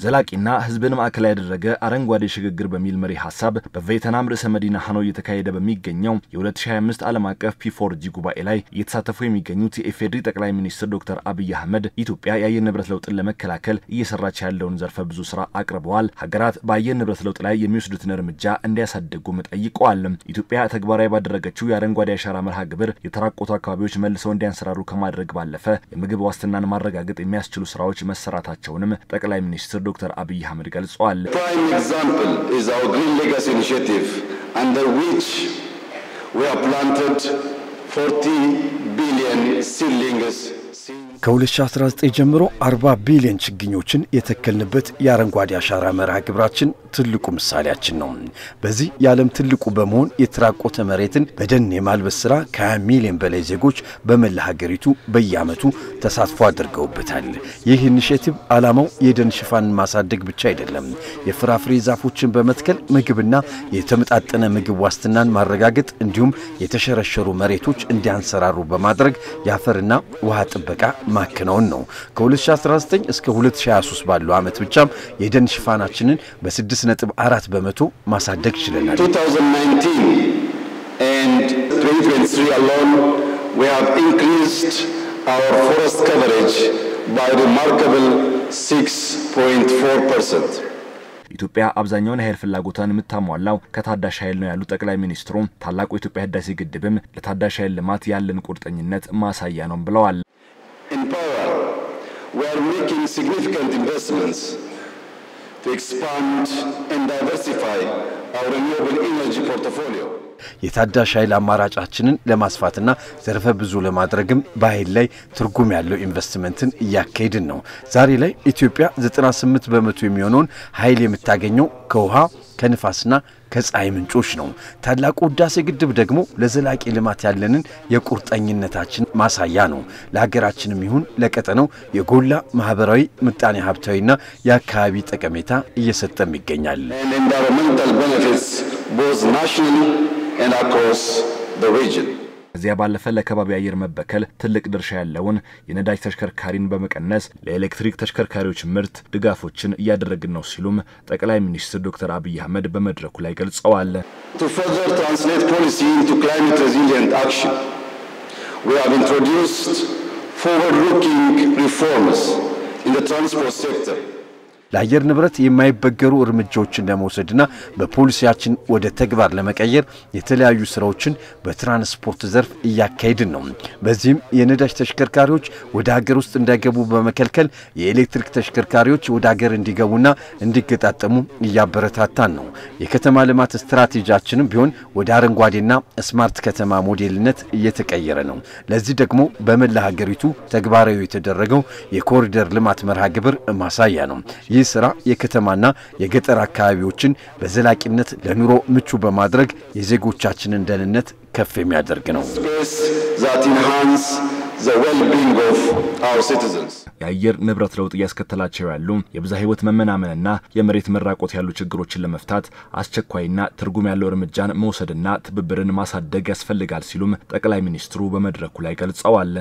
ዘላቂና ህዝብን ማዕከል ያደረገ አረንጓዴ ሽግግር በሚል መሪ ሐሳብ በቪየትናም ርዕሰ መዲና ሃኖይ የተካሄደ በሚገኘው የ2025 ዓለም አቀፍ P4G ጉባኤ ላይ እየተሳተፉ የሚገኙት የኢፌዴሪ ጠቅላይ ሚኒስትር ዶክተር አብይ አህመድ ኢትዮጵያ የአየር ንብረት ለውጥን ለመከላከል እየሰራች ያለውን ዘርፈ ብዙ ስራ አቅርበዋል። ሀገራት በአየር ንብረት ለውጥ ላይ የሚወስዱትን እርምጃ እንዲያሳድጉም ጠይቀዋል። ኢትዮጵያ ተግባራዊ ባደረገችው የአረንጓዴ አሻራ መርሃ ግብር የተራቆቱ አካባቢዎች መልሰው እንዲያንሰራሩ ከማድረግ ባለፈ የምግብ ዋስትናን ማረጋገጥ የሚያስችሉ ስራዎች መሰራታቸውንም ጠቅላይ ሚኒስትር ዶክተር አብይ አህመድ ገልጸዋል። Prime example is our Green Legacy initiative, under which we have planted 40 billion seedlings. ከ2019 ጀምሮ 40 ቢሊዮን ችግኞችን የተከልንበት የአረንጓዴ አሻራ መርሃ ግብራችን ትልቁ ምሳሌያችን ነው። በዚህ የዓለም ትልቁ በመሆን የተራቆተ መሬትን በደን የማልበስ ስራ ከ20 ሚሊዮን በላይ ዜጎች በመላ ሀገሪቱ በየዓመቱ ተሳትፎ አድርገውበታል። ይህ ኢኒሼቲቭ ዓላማው የደን ሽፋንን ማሳደግ ብቻ አይደለም፣ የፍራፍሬ ዛፎችን በመትከል ምግብና የተመጣጠነ ምግብ ዋስትናን ማረጋገጥ እንዲሁም የተሸረሸሩ መሬቶች እንዲያንሰራሩ በማድረግ የአፈርና ውሃ ጥበቃ ማከናወን ነው። ከ2019 እስከ 2023 ባለው ዓመት ብቻም የደን ሽፋናችንን በ6.4 በመቶ ማሳደግ ችለናል። 2019 and 2023 alone we have increased our forest coverage by remarkable 6.4%. ኢትዮጵያ አብዛኛውን የኃይል ፍላጎቷን የምታሟላው ከታዳሽ ኃይል ነው ያሉ ጠቅላይ ሚኒስትሩ ታላቁ የኢትዮጵያ ህዳሴ ግድብም ለታዳሽ ኃይል ልማት ያለን ቁርጠኝነት ማሳያ ነው ብለዋል። In power, we are making significant investments to expand and diversify our renewable energy portfolio. የታዳሽ ኃይል አማራጫችንን ለማስፋትና ዘርፈ ብዙ ለማድረግም በኃይል ላይ ትርጉም ያለው ኢንቨስትመንትን እያካሄድን ነው። ዛሬ ላይ ኢትዮጵያ 98 በመቶ የሚሆነውን ኃይል የምታገኘው ከውሃ ከንፋስና ከፀሐይ ምንጮች ነው። ታላቁ ህዳሴ ግድብ ደግሞ ለዘላቂ ልማት ያለንን የቁርጠኝነታችን ማሳያ ነው። ለሀገራችንም ይሁን ለቀጠናው የጎላ ማህበራዊ ምጣኔ ሀብታዊና የአካባቢ ጠቀሜታ እየሰጠም ይገኛል። Environmental benefits both nationally and across the region. እዚያ ባለፈ ለከባቢ አየር መበከል ትልቅ ድርሻ ያለውን የነዳጅ ተሽከርካሪን በመቀነስ ለኤሌክትሪክ ተሽከርካሪዎች ምርት ድጋፎችን እያደረግን ነው ሲሉም ጠቅላይ ሚኒስትር ዶክተር አብይ አህመድ በመድረኩ ላይ ገልጸዋል። To further translate policy into climate resilient action, we have introduced forward-looking reforms in the transport sector. ለአየር ንብረት የማይበገሩ እርምጃዎችን ለመውሰድና በፖሊሲያችን ወደ ተግባር ለመቀየር የተለያዩ ስራዎችን በትራንስፖርት ዘርፍ እያካሄድን ነው። በዚህም የነዳጅ ተሽከርካሪዎች ወደ ሀገር ውስጥ እንዳይገቡ በመከልከል የኤሌክትሪክ ተሽከርካሪዎች ወደ ሀገር እንዲገቡና እንዲገጣጠሙ እያበረታታን ነው። የከተማ ልማት ስትራቴጂያችንም ቢሆን ወደ አረንጓዴና ስማርት ከተማ ሞዴልነት እየተቀየረ ነው። ለዚህ ደግሞ በመላ ሀገሪቱ ተግባራዊ የተደረገው የኮሪደር ልማት መርሃ ግብር ማሳያ ነው። ስራ የከተማና የገጠር አካባቢዎችን በዘላቂነት ለኑሮ ምቹ በማድረግ የዜጎቻችንን ደህንነት ከፍ የሚያደርግ ነው። የአየር ንብረት ለውጥ ያስከተላቸው ያሉ የብዝሃ ህይወት መመናመንና የመሬት መራቆት ያሉ ችግሮችን ለመፍታት አስቸኳይና ትርጉም ያለው እርምጃን መውሰድና ትብብርን ማሳደግ ያስፈልጋል ሲሉም ጠቅላይ ሚኒስትሩ በመድረኩ ላይ ገልጸዋል።